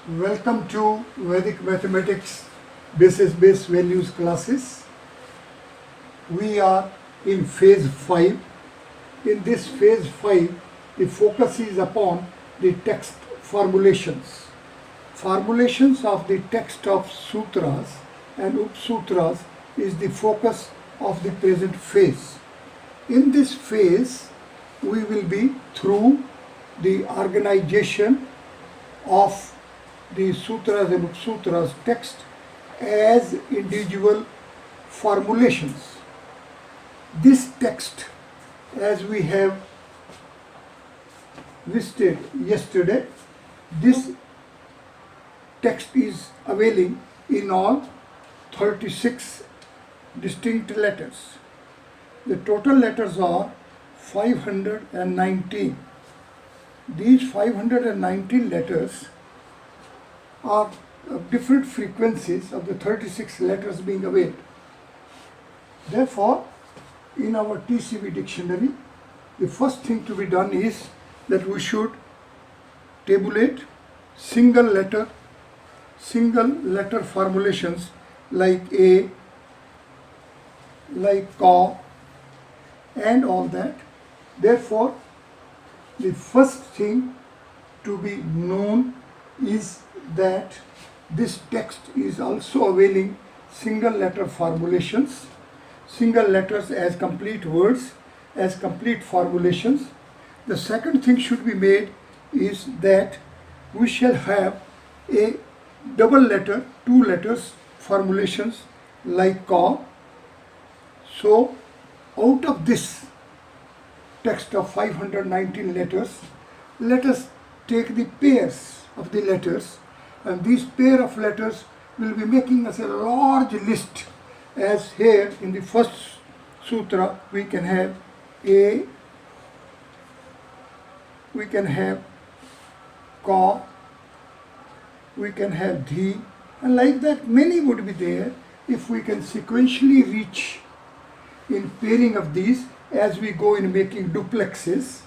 Welcome to Vedic Mathematics Basis Values classes. We are in phase 5. In this phase 5, the focus is upon the text formulations. Formulations of the text of Sutras and Upsutras is the focus of the present phase. In this phase, we will be through the organization of the Sutras and Upsutras text as individual formulations. This text, as we have listed yesterday, this text is availing in all 36 distinct letters. The total letters are 519. These 519 letters are of different frequencies of the 36 letters being availed. Therefore, in our TCV dictionary, the first thing to be done is that we should tabulate single letter formulations like A, like Ka, and all that. Therefore, the first thing to be known is that this text is also availing single letter formulations, single letters as complete words, as complete formulations. The second thing should be made is that we shall have a double letter, two letters formulations like Ka. So out of this text of 519 letters, let us take the pairs of the letters, and these pair of letters will be making us a large list. As here in the first sutra, we can have A, we can have Ka, we can have Dhi, and like that many would be there if we can sequentially reach in pairing of these as we go in making duplexes.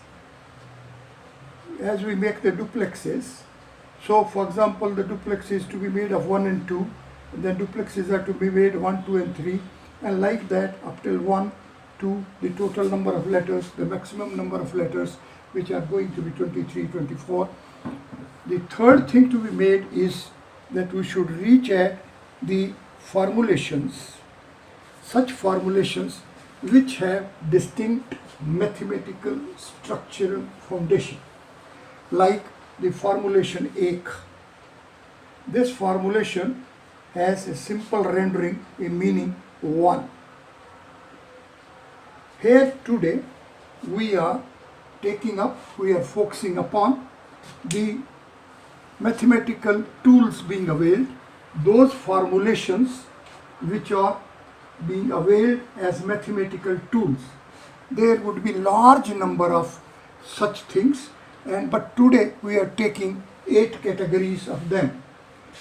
As we make the duplexes, so for example, the duplex is to be made of 1 and 2, and then duplexes are to be made 1, 2 and 3, and like that up till 1, 2, the total number of letters, the maximum number of letters, which are going to be 23, 24. The third thing to be made is that we should reach at the formulations, such formulations which have distinct mathematical structural foundation, like the formulation ek. This formulation has a simple rendering in meaning 1. Here today we are focusing upon the mathematical tools being availed, those formulations which are being availed as mathematical tools. There would be large number of such things, but today we are taking 8 categories of them.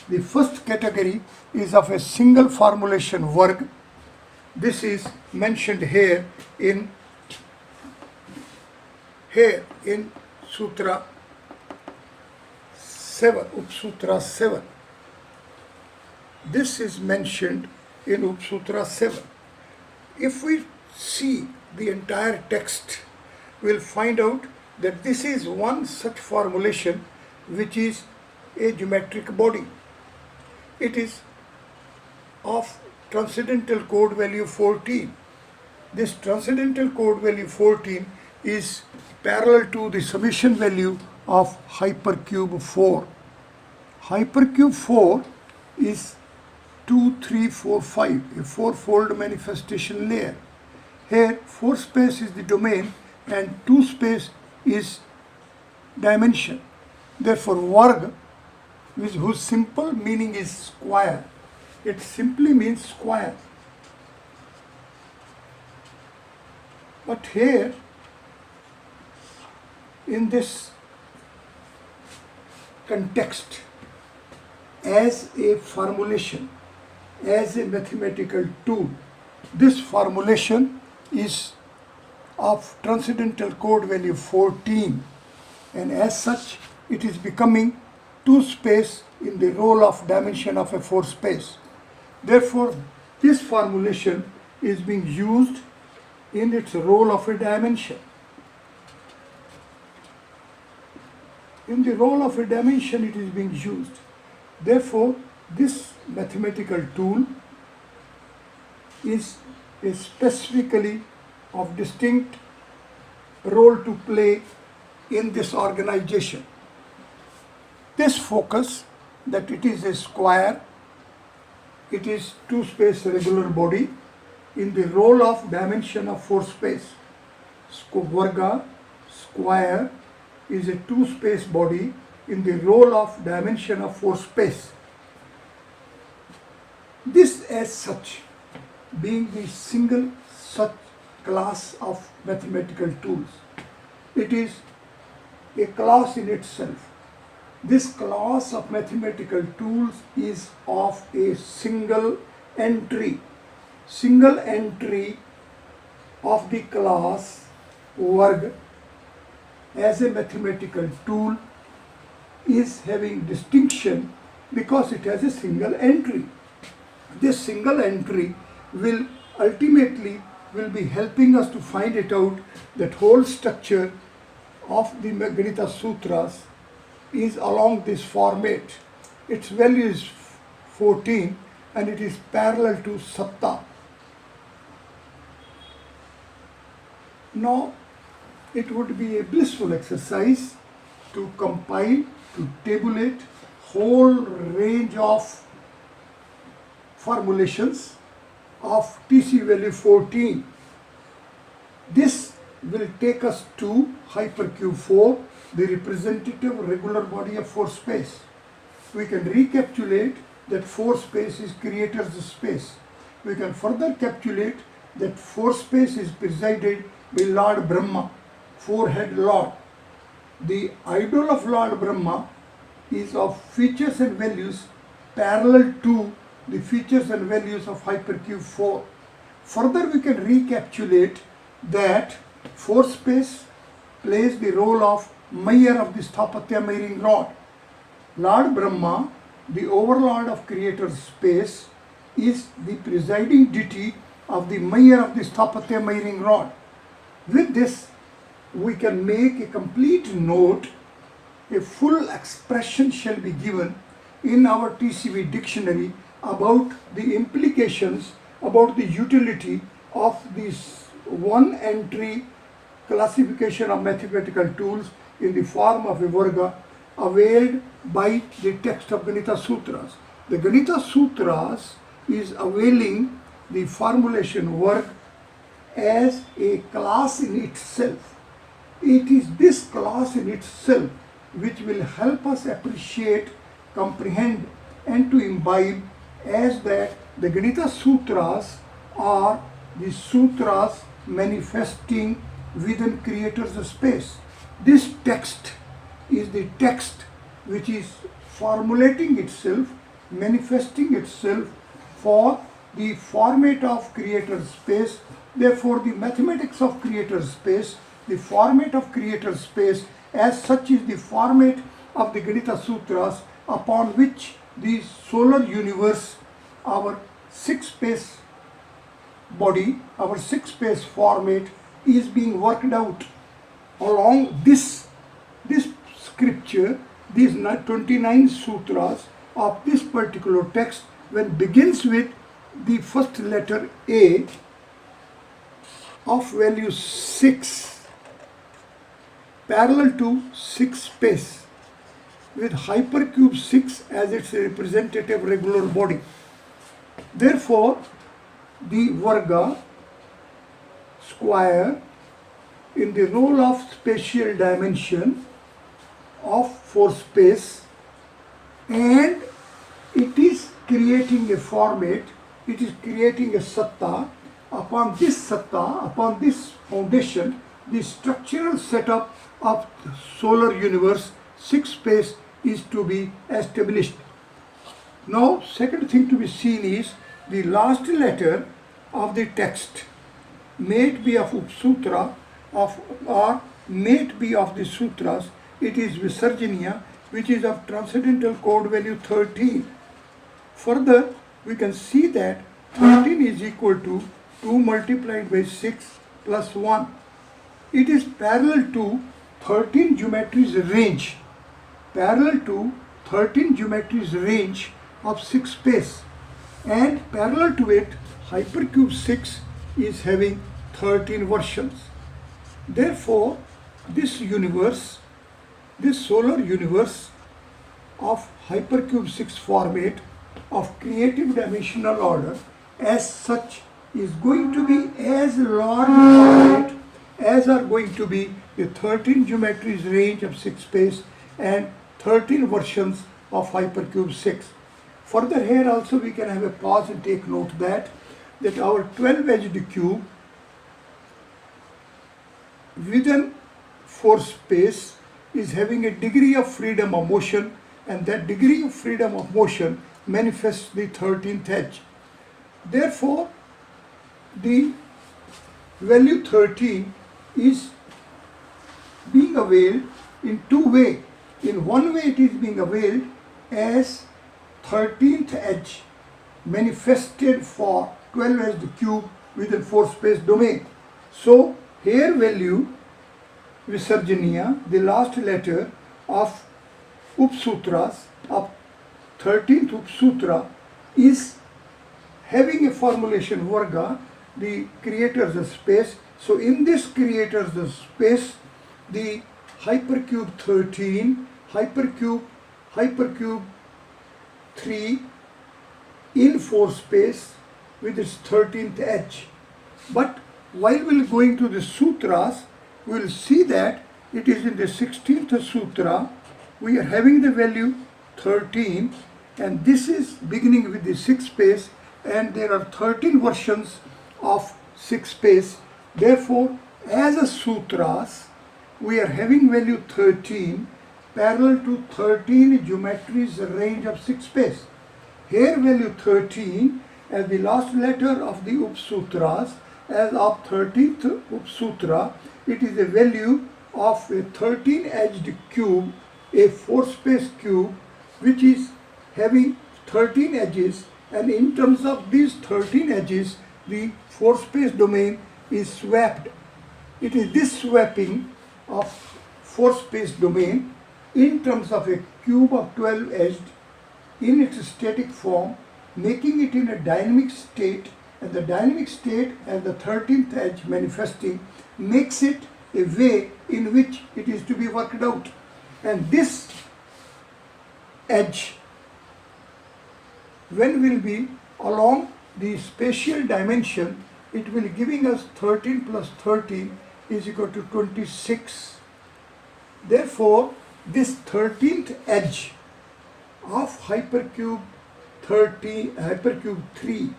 The first category is of a single formulation varg. This is mentioned here in Sutra 7, Upsutra 7. This is mentioned in Upsutra 7. If we see the entire text, we'll find out that this is one such formulation which is a geometric body. It is of transcendental code value 14. This transcendental code value 14 is parallel to the summation value of hypercube 4. Hypercube 4 is 2, 3, 4, 5, a four-fold manifestation layer. Here 4 space is the domain and 2 space is dimension. Therefore varg, whose simple meaning is square, it simply means square. But here in this context, as a formulation, as a mathematical tool, this formulation is of transcendental code value 14, and as such it is becoming 2 space in the role of dimension of a 4 space. Therefore, this formulation is being used in its role of a dimension. In the role of a dimension it is being used. Therefore, this mathematical tool is a specifically of distinct role to play in this organization. This focus that it is a square, it is 2 space regular body in the role of dimension of 4 space. Varga square is a 2 space body in the role of dimension of 4 space. This as such being the single such class of mathematical tools. It is a class in itself. This class of mathematical tools is of a single entry. Single entry of the class Varg as a mathematical tool is having distinction because it has a single entry. This single entry will ultimately be helping us to find it out that whole structure of the Ganita Sutras is along this format. Its value is 14 and it is parallel to Satta. Now, it would be a blissful exercise to compile, to tabulate whole range of formulations of TC value 14. This will take us to hypercube 4, the representative regular body of 4 space. We can recapitulate that 4 space is creator's space. We can further capitulate that 4 space is presided by Lord Brahma, 4-head Lord. The idol of Lord Brahma is of features and values parallel to the features and values of hypercube 4. Further, we can recapitulate that 4 space plays the role of Mayor of the Sthapatya measuring rod. Lord Brahma, the overlord of creator's space, is the presiding deity of the Mayor of the Sthapatya measuring rod. With this, we can make a complete note. A full expression shall be given in our TCV dictionary about the implications, about the utility of this one entry classification of mathematical tools in the form of a Varga availed by the text of Ganita Sutras. The Ganita Sutras is availing the formulation work as a class in itself. It is this class in itself which will help us appreciate, comprehend and to imbibe as that the Ganita Sutras are the sutras manifesting within creator's space. This text is the text which is formulating itself, manifesting itself for the format of creator's space. Therefore, the mathematics of creator's space, the format of creator's space as such is the format of the Ganita Sutras upon which the solar universe, our 6-space body, our 6-space format is being worked out. Along this scripture, these 29 sutras of this particular text, when begins with the first letter A of value 6, parallel to 6 space, with hypercube 6 as its representative regular body. Therefore, the Varga square in the role of spatial dimension of 4 space, and it is creating a format, it is creating a satta. Upon this satta, upon this foundation, the structural setup of solar universe 6 space is to be established. Now, second thing to be seen is the last letter of the text, may it be of Upsutra or may it be of the sutras, it is Visarjaniya which is of transcendental code value 13. Further, we can see that 13 is equal to 2 multiplied by 6 plus 1. It is parallel to 13 geometry's range, parallel to 13 geometry's range of 6 space, and parallel to it, hypercube 6 is having 13 versions. Therefore, this universe, this solar universe of hypercube 6 format of creative dimensional order as such is going to be as large format as are going to be the 13 geometry's range of 6 space and 13 versions of hypercube 6. Further, here also we can have a pause and take note that our 12-edged cube within 4 space is having a degree of freedom of motion, and that degree of freedom of motion manifests the 13th edge. Therefore, the value 13 is being availed in two ways. In one way, it is being availed as 13th edge manifested for 12-edged cube within 4 space domain. So, here value Visarjaniya, the last letter of Upsutras, of 13th Upsutra, is having a formulation Varga, the creator's space. So in this creator's space, the hypercube 13, hypercube 3 in 4 space with its 13th edge. But while we are going to the sutras, we will see that it is in the 16th sutra, we are having the value 13, and this is beginning with the 6 space, and there are 13 versions of 6 space. Therefore, as a sutras, we are having value 13 parallel to 13 geometry's range of 6 space. Here value 13 as the last letter of the Upsutras, as of 13th Upsutra, it is a value of a 13-edged cube, a 4-space cube, which is having 13 edges, and in terms of these 13 edges, the 4-space domain is swapped. It is this swapping of 4-space domain in terms of a cube of 12-edged in its static form, making it in a dynamic state, and the dynamic state and the 13th edge manifesting makes it a way in which it is to be worked out. And this edge, when will be along the spatial dimension, it will giving us 13 plus 13 is equal to 26. Therefore, this 13th edge of hypercube 3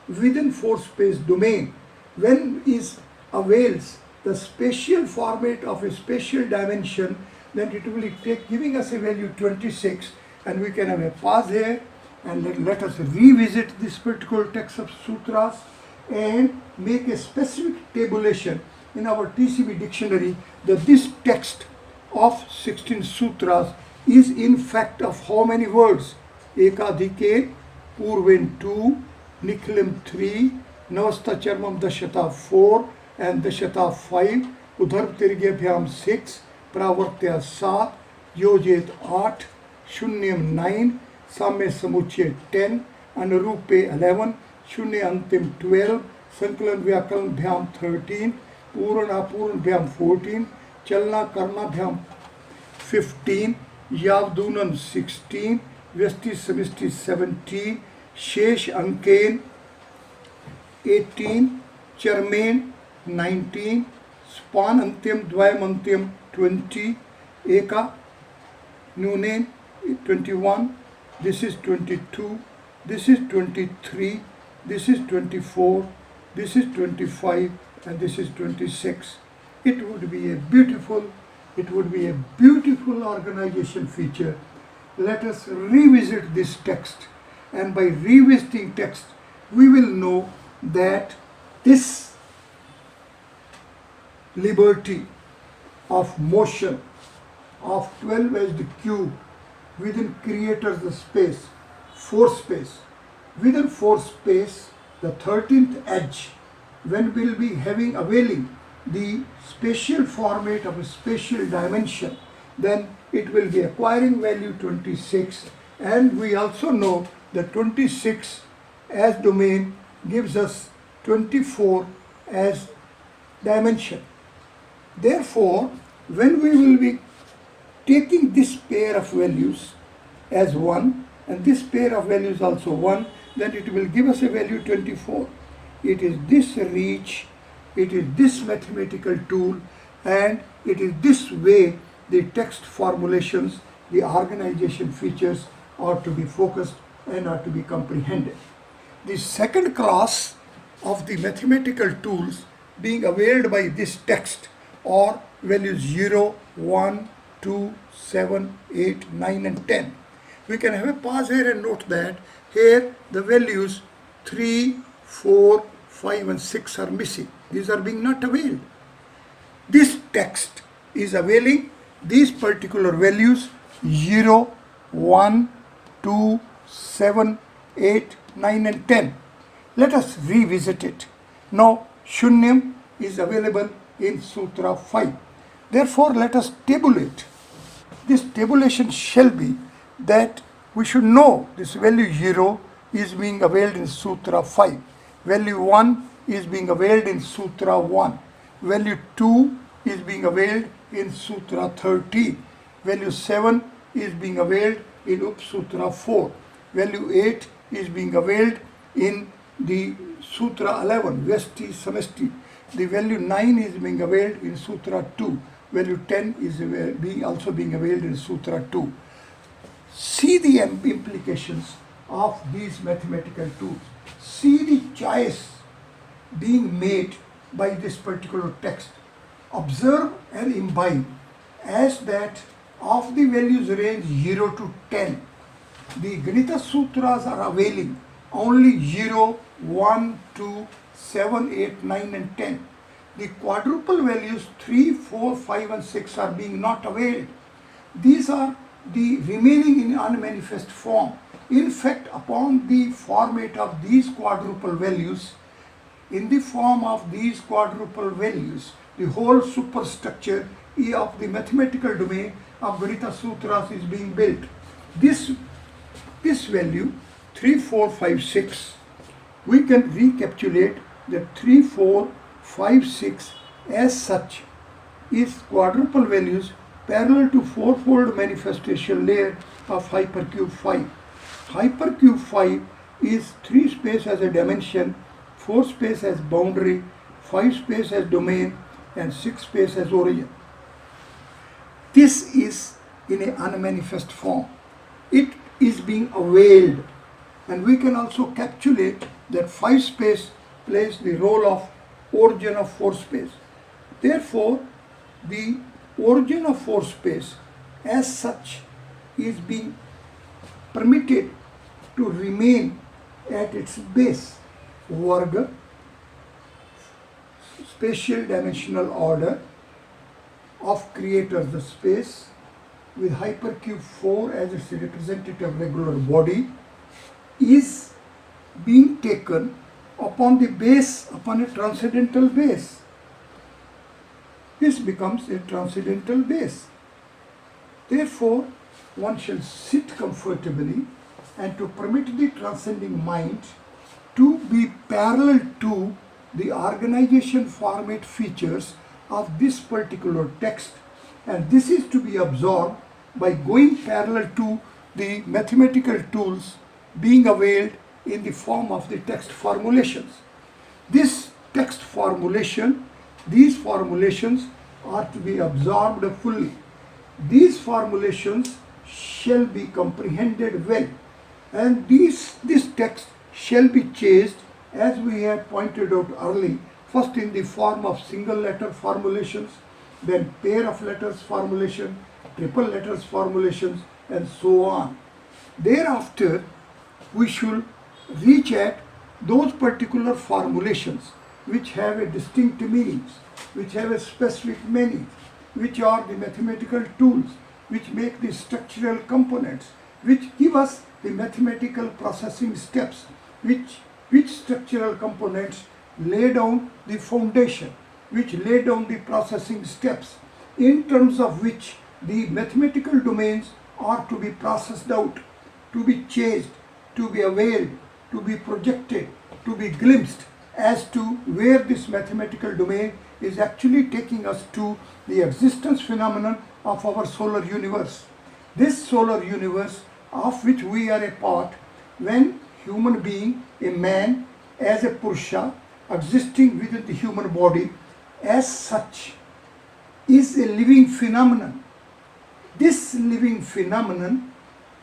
within 4 space domain, when is avails the spatial format of a spatial dimension, then it will take giving us a value 26, and we can have a pause here and let us revisit this particular text of sutras and make a specific tabulation in our TCB dictionary that this text of 16 sutras is in fact of how many words? Ekadhike, Purven 2, Nikhilam 3, Navasta Charmam Dashata 4 and Dashata 5, Udharv Tirgyabhyam 6, Pravartya 7, Yojet 8, Shunyam 9, Samya Samuchya 10, Anurupe 11, Shunya Antim 12, Sankalan Vyakalan Bhyam 13, Purana Puran Bhyam 14, Chalna Karna Bhyam 15, Yavdunan 16, Vyasti Samisti 17, Shesh Anken 18, Charmain 19, Span Antyam Dvayam Antyam 20, Eka Nunen 21, this is 22, this is 23, this is 24, this is 25, and this is 26. It would be a beautiful organization feature. Let us revisit this text, and by revisiting text, we will know that this liberty of motion of 12-edged cube within creators the space, 4 space. Within 4 space, the 13th edge, when we'll be availing the spatial format of a spatial dimension, then it will be acquiring value 26, and we also know that 26 as domain gives us 24 as dimension. Therefore, when we will be taking this pair of values as 1 and this pair of values also 1, then it will give us a value 24. It is this reach, it is this mathematical tool, and it is this way the text formulations, the organization features are to be focused and are to be comprehended. The second class of the mathematical tools being availed by this text are values 0, 1, 2, 7, 8, 9 and 10. We can have a pause here and note that here the values 3, 4, 5 and 6 are missing. These are being not availed. This text is availing these particular values 0, 1, 2, 7, 8, 9 and 10. Let us revisit it. Now Shunyam is available in Sutra 5. Therefore, let us tabulate. This tabulation shall be that we should know this value 0 is being availed in Sutra 5. Value 1 is being availed in Sutra 1. Value 2 is being availed in Sutra 13. Value 7 is being availed in Upsutra 4. Value 8 is being availed in the Sutra 11, Vesti Samesti. The value 9 is being availed in Sutra 2. Value 10 is also being availed in Sutra 2. See the implications of these mathematical tools. See the choice being made by this particular text. Observe and imbibe as that of the values range 0 to 10. The Ganita Sutras are availing only 0, 1, 2, 7, 8, 9 and 10. The quadruple values 3, 4, 5 and 6 are being not availed. These are the remaining in unmanifest form. In fact, upon the format of these quadruple values, in the form of these quadruple values, the whole superstructure of the mathematical domain of Ganita Sutras is being built. This value 3, 4, 5, 6, we can recapitulate that 3, 4, 5, 6 as such is quadruple values parallel to fourfold manifestation layer of hypercube 5. Hypercube 5 is 3 space as a dimension, 4 space as boundary, 5 space as domain and 6 space as origin. This is in an unmanifest form. It is being availed, and we can also capitulate that 5 space plays the role of origin of 4 space. Therefore, the origin of 4 space as such is being permitted to remain at its base. Varga, spatial dimensional order of creators, the space with hypercube 4 as its representative regular body, is being taken upon the base, upon a transcendental base. This becomes a transcendental base. Therefore, one shall sit comfortably and to permit the transcending mind to be parallel to the organization format features of this particular text, and this is to be absorbed by going parallel to the mathematical tools being availed in the form of the text formulations. This text formulation, these formulations are to be absorbed fully. These formulations shall be comprehended well, and this text shall be chased, as we have pointed out early, first in the form of single letter formulations, then pair of letters formulation, triple letters formulations, and so on. Thereafter, we should reach at those particular formulations which have a distinct meanings, which have a specific meaning, which are the mathematical tools which make the structural components, which give us the mathematical processing steps, which structural components lay down the foundation, which lay down the processing steps, in terms of which the mathematical domains are to be processed out, to be chased, to be availed, to be projected, to be glimpsed as to where this mathematical domain is actually taking us to the existence phenomenon of our solar universe. This solar universe of which we are a part, when human being, a man, as a Purusha, existing within the human body, as such, is a living phenomenon. This living phenomenon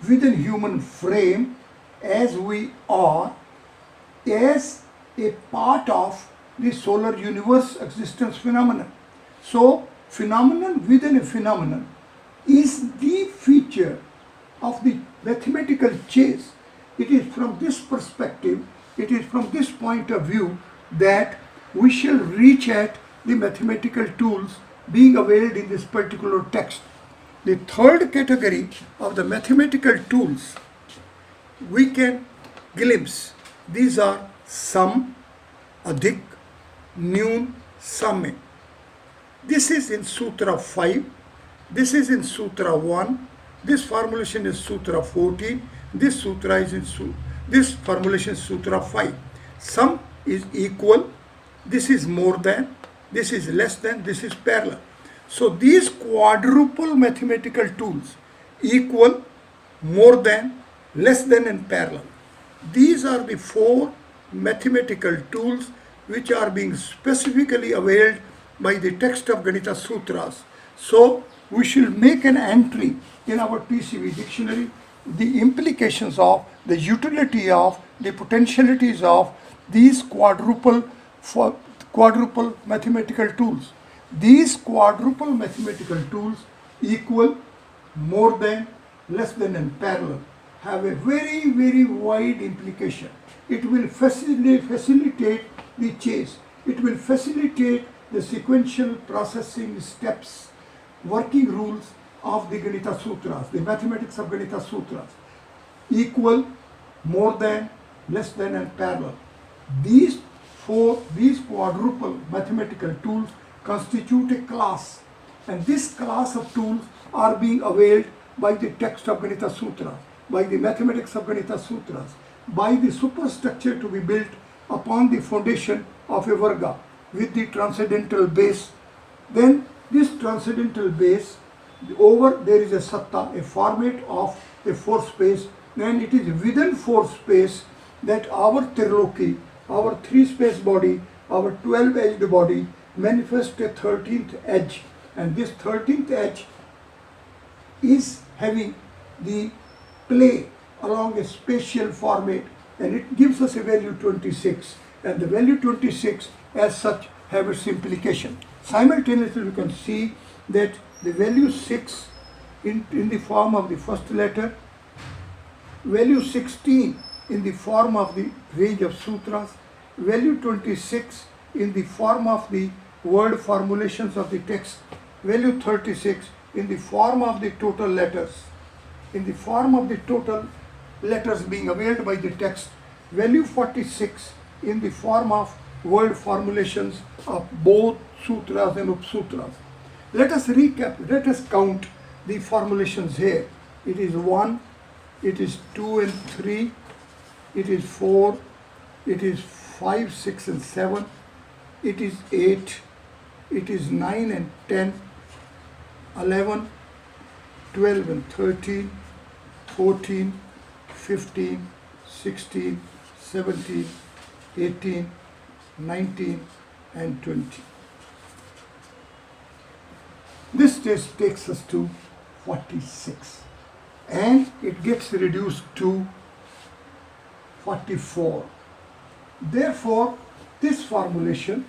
within human frame, as we are, as a part of the solar universe existence phenomenon. So, phenomenon within a phenomenon is the feature of the mathematical chase. It is from this perspective, it is from this point of view that we shall reach at the mathematical tools being availed in this particular text. The third category of the mathematical tools we can glimpse. These are sum, adhik, nyun, samme. This is in Sutra 5, this is in Sutra 1, this formulation is Sutra 14, this sutra is in this formulation is Sutra 5. Sum is equal, this is more than, this is less than, this is parallel. So these quadruple mathematical tools, equal, more than, less than and parallel. These are the four mathematical tools which are being specifically availed by the text of Ganita Sutras. So we should make an entry in our PCV dictionary, the implications of, the utility of, the potentialities of these quadruple mathematical tools. These quadruple mathematical tools, equal, more than, less than and parallel, have a very, very wide implication. It will facilitate the chase. It will facilitate the sequential processing steps, working rules of the Ganita Sutras, the mathematics of Ganita Sutras. Equal, more than, less than and parallel. These quadruple mathematical tools constitute a class, and this class of tools are being availed by the text of Ganita Sutras, by the mathematics of Ganita Sutras, by the superstructure to be built upon the foundation of a Varga with the transcendental base. Then this transcendental base, over there is a Satta, a format of a four space, and it is within four space that our Triloki, our three space body, our 12-edged body manifests a 13th edge, and this 13th edge is having the play along a spatial format, and it gives us a value 26, and the value 26 as such have its implication. Simultaneously we can see that the value 6 in the form of the first letter, value 16 in the form of the range of sutras, value 26 in the form of the word formulations of the text, value 36 in the form of the total letters, in the form of the total letters being availed by the text, value 46 in the form of word formulations of both sutras and upsutras. Let us recap, let us count the formulations here. It is 1, it is 2 and 3, it is 4, it is 5, 6 and 7, it is 8, it is 9 and 10, 11, 12 and 13, 14, 15, 16, 17, 18, 19 and 20. This test takes us to 46 and it gets reduced to 44. Therefore, this formulation,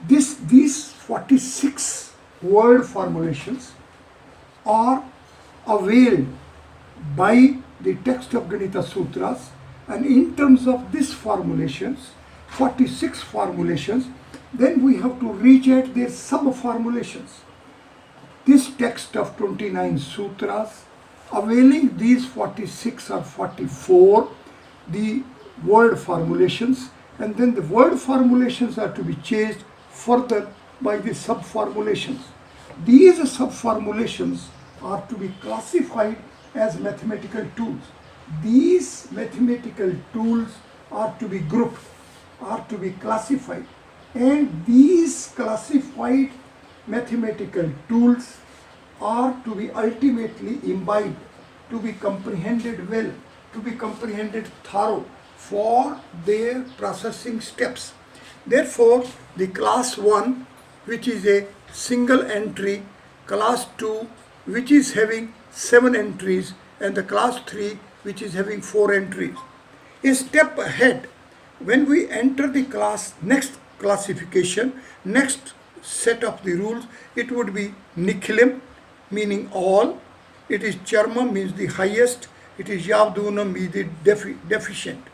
these 46 word formulations are availed by the text of Ganita Sutras, and in terms of these formulations, 46 formulations, then we have to reach at their sub-formulations. this text of 29 sutras, availing these 46 or 44, the word formulations, and then the word formulations are to be changed further by the sub-formulations. These sub-formulations are to be classified as mathematical tools. These mathematical tools are to be grouped, are to be classified, and these classified mathematical tools are to be ultimately imbibed, to be comprehended well, to be comprehended thorough for their processing steps. Therefore, the class 1, which is a single entry, class 2, which is having 7 entries, and the class 3, which is having 4 entries. A step ahead, when we enter the class next classification, next set of the rules, it would be nikhilam, meaning all. It is charma, means the highest. It is yavdunam, means the deficient.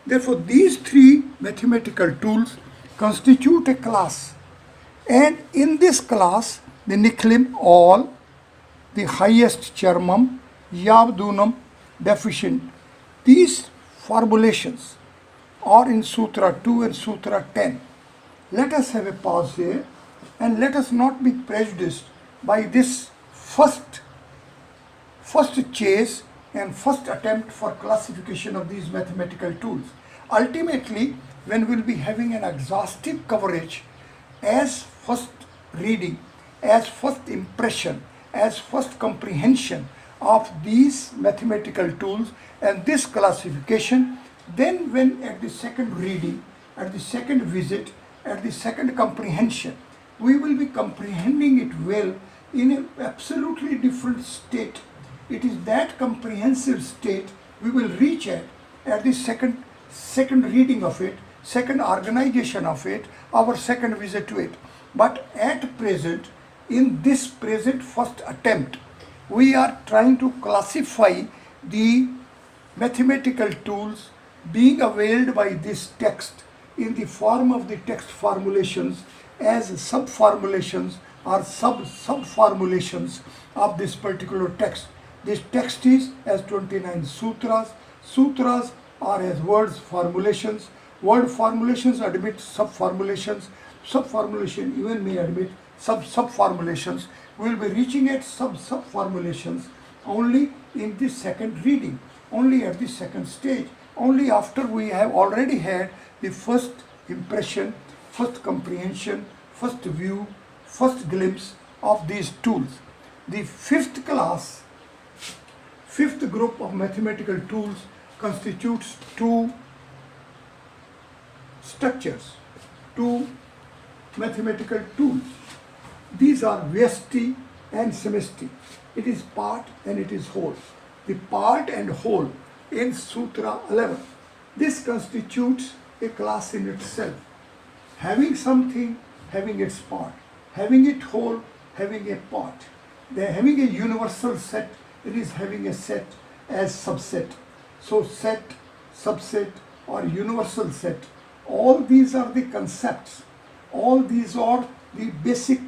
Therefore, these 3 mathematical tools constitute a class. And in this class, the nikhilam, all, the highest charmam, yavdunam, deficient. These formulations are in Sutra 2 and Sutra 10. Let us have a pause here, and let us not be prejudiced by this first chase and first attempt for classification of these mathematical tools. Ultimately, when we will be having an exhaustive coverage as first reading, as first impression, as first comprehension of these mathematical tools and this classification, then when at the second reading, at the second visit, at the second comprehension, we will be comprehending it well in an absolutely different state. It is that comprehensive state we will reach at the second reading of it, second organization of it, our second visit to it. But at present, in this present first attempt, we are trying to classify the mathematical tools being availed by this text in the form of the text formulations as sub-formulations or sub-formulations of this particular text. This text is as 29 sutras. Sutras are as words formulations. Word formulations admit sub-formulations. Sub-formulation even may admit sub-formulations. We will be reaching at sub-formulations only in the second reading, only at the second stage, only after we have already had the first impression, first comprehension, first view, first glimpse of these tools. The fifth class, fifth group of mathematical tools constitutes 2 structures, 2 mathematical tools. These are vyasti and samasti. It is part and it is whole. The part and whole in Sutra 11. This constitutes a class in itself. Having something, having its part. Having it whole, having a part. Having a universal set, it is having a set as subset. So set, subset or universal set, all these are the concepts. All these are the basic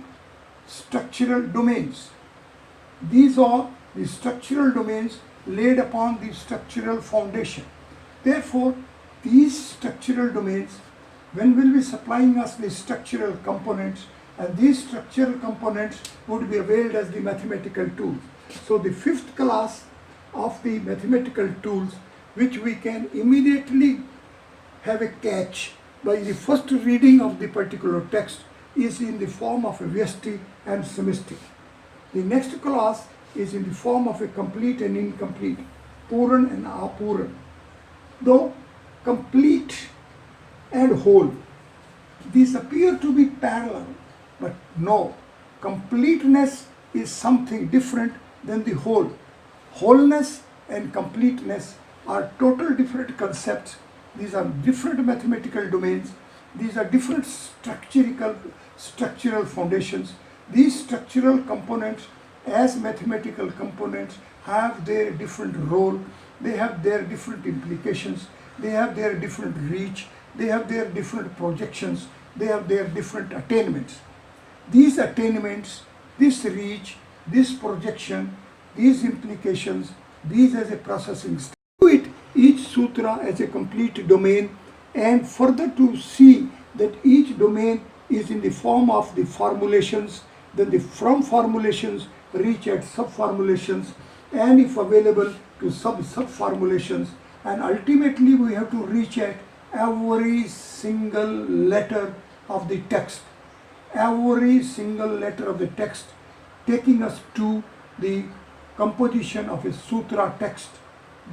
structural domains. These are the structural domains laid upon the structural foundation. Therefore, these structural domains, when will be supplying us the structural components, and these structural components would be availed as the mathematical tools. So the fifth class of the mathematical tools, which we can immediately have a catch by the first reading of the particular text, is in the form of a vyasti and samasti. The next class is in the form of a complete and incomplete, puran and apuran. Though complete and whole, these appear to be parallel, but no, completeness is something different than the whole. Wholeness and completeness are total different concepts. These are different mathematical domains. These are different structural foundations. These structural components as mathematical components have their different role. They have their different implications. They have their different reach. They have their different projections. They have their different attainments. These attainments, this reach, this projection, these implications, these as a processing step. Do it each sutra as a complete domain, and further to see that each domain is in the form of the formulations, then from formulations reach at sub-formulations, and if available to sub-formulations, and ultimately we have to reach at every single letter of the text. Every single letter of the text taking us to the composition of a sutra text.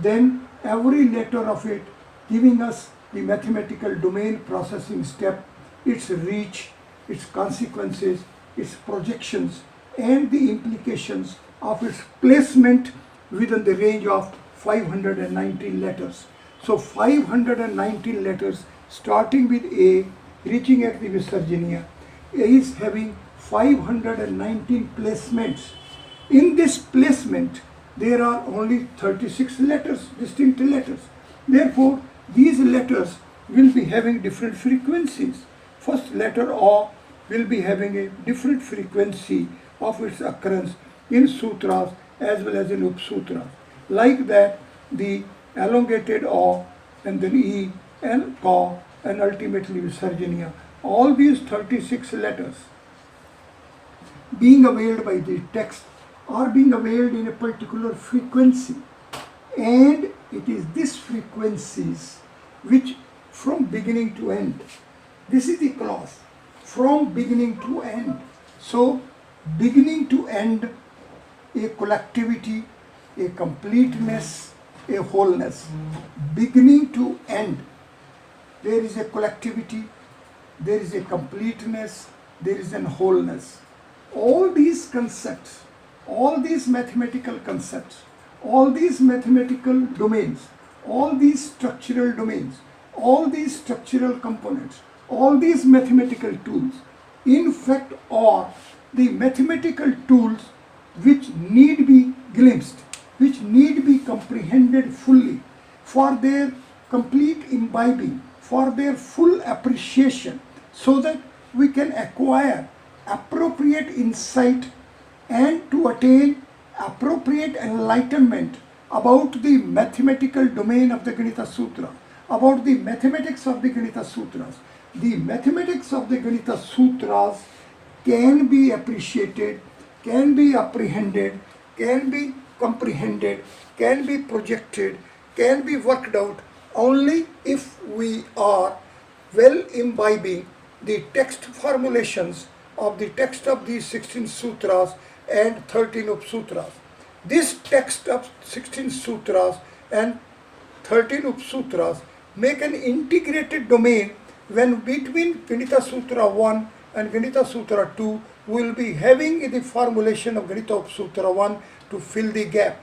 Then every letter of it giving us the mathematical domain processing step, its reach, its consequences, its projections, and the implications of its placement within the range of 519 letters. So 519 letters starting with A, reaching at the Visarjaniya, is having 519 placements. In this placement, there are only 36 letters, distinct letters. Therefore, these letters will be having different frequencies. First letter O will be having a different frequency of its occurrence in sutras as well as in upsutras. Like that, the elongated O and then E and Ka and ultimately Visarjaniya. All these 36 letters being availed by the text are being availed in a particular frequency, and it is these frequencies which from beginning to end, this is the clause, from beginning to end. So beginning to end, a collectivity, a completeness, a wholeness. Beginning to end, there is a collectivity, there is a completeness, there is an wholeness. All these concepts, all these mathematical concepts, all these mathematical domains, all these structural domains, all these structural components, all these mathematical tools, in fact, are the mathematical tools which need be glimpsed, which need be comprehended fully for their complete imbibing, for their full appreciation, so that we can acquire appropriate insight and to attain appropriate enlightenment about the mathematical domain of the Ganita Sutra, about the mathematics of the Ganita Sutras. The mathematics of the Ganita Sutras can be appreciated, can be apprehended, can be comprehended, can be projected, can be worked out only if we are well imbibing the text formulations of the text of these 16 sutras and 13 upsutras. This text of 16 sutras and 13 upsutras make an integrated domain when between Ganita Sutra 1 and Ganita Sutra 2 we will be having the formulation of Ganita Upsutra 1 to fill the gap.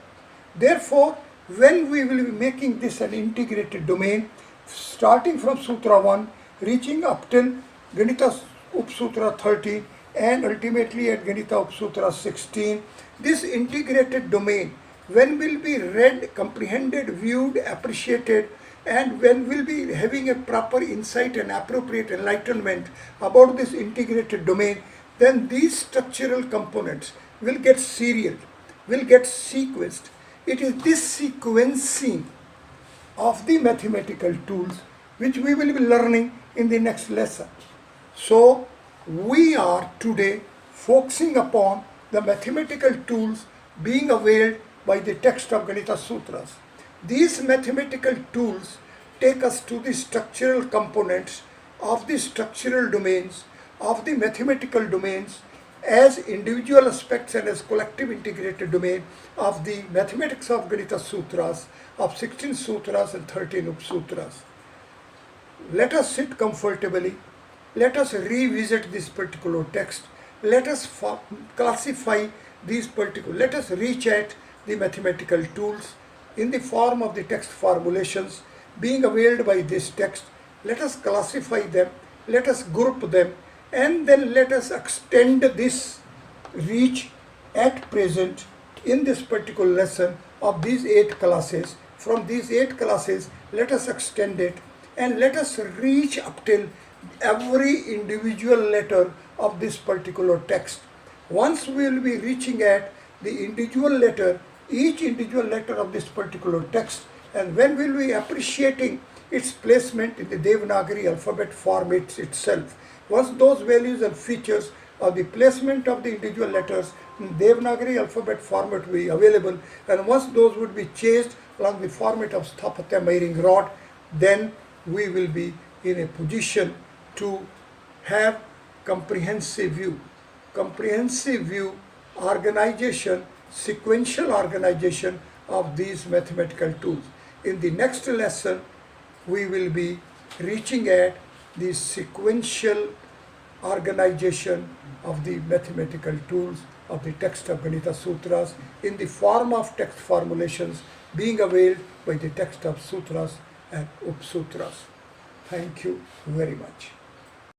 Therefore, when we will be making this an integrated domain, starting from Sutra 1, reaching up till Ganita Upsutra 13 and ultimately at Ganita Upsutra 16, this integrated domain, when will be read, comprehended, viewed, appreciated, and when we'll be having a proper insight and appropriate enlightenment about this integrated domain, then these structural components will get serial, will get sequenced. It is this sequencing of the mathematical tools which we will be learning in the next lesson. So we are today focusing upon the mathematical tools being availed by the text of Ganita Sutras. These mathematical tools take us to the structural components of the structural domains, of the mathematical domains, as individual aspects and as collective integrated domain of the mathematics of Ganita Sutras, of 16 sutras and 13 upsutras. Let us sit comfortably, let us revisit this particular text, let us classify these particular, let us reach at the mathematical tools in the form of the text formulations being availed by this text. Let us classify them, let us group them, and then let us extend this reach at present in this particular lesson of these 8 classes. From these 8 classes, let us extend it and let us reach up till every individual letter of this particular text. Once we will be reaching at the individual letter, each individual letter of this particular text, and when will we appreciating its placement in the Devanagari alphabet format itself. Once those values and features of the placement of the individual letters in Devanagari alphabet format will be available, and once those would be changed along the format of Sthapatya Miring Rod, then we will be in a position to have comprehensive view organization, sequential organization of these mathematical tools. In the next lesson, we will be reaching at the sequential organization of the mathematical tools of the text of Ganita Sutras in the form of text formulations being availed by the text of Sutras and Upsutras. Thank you very much.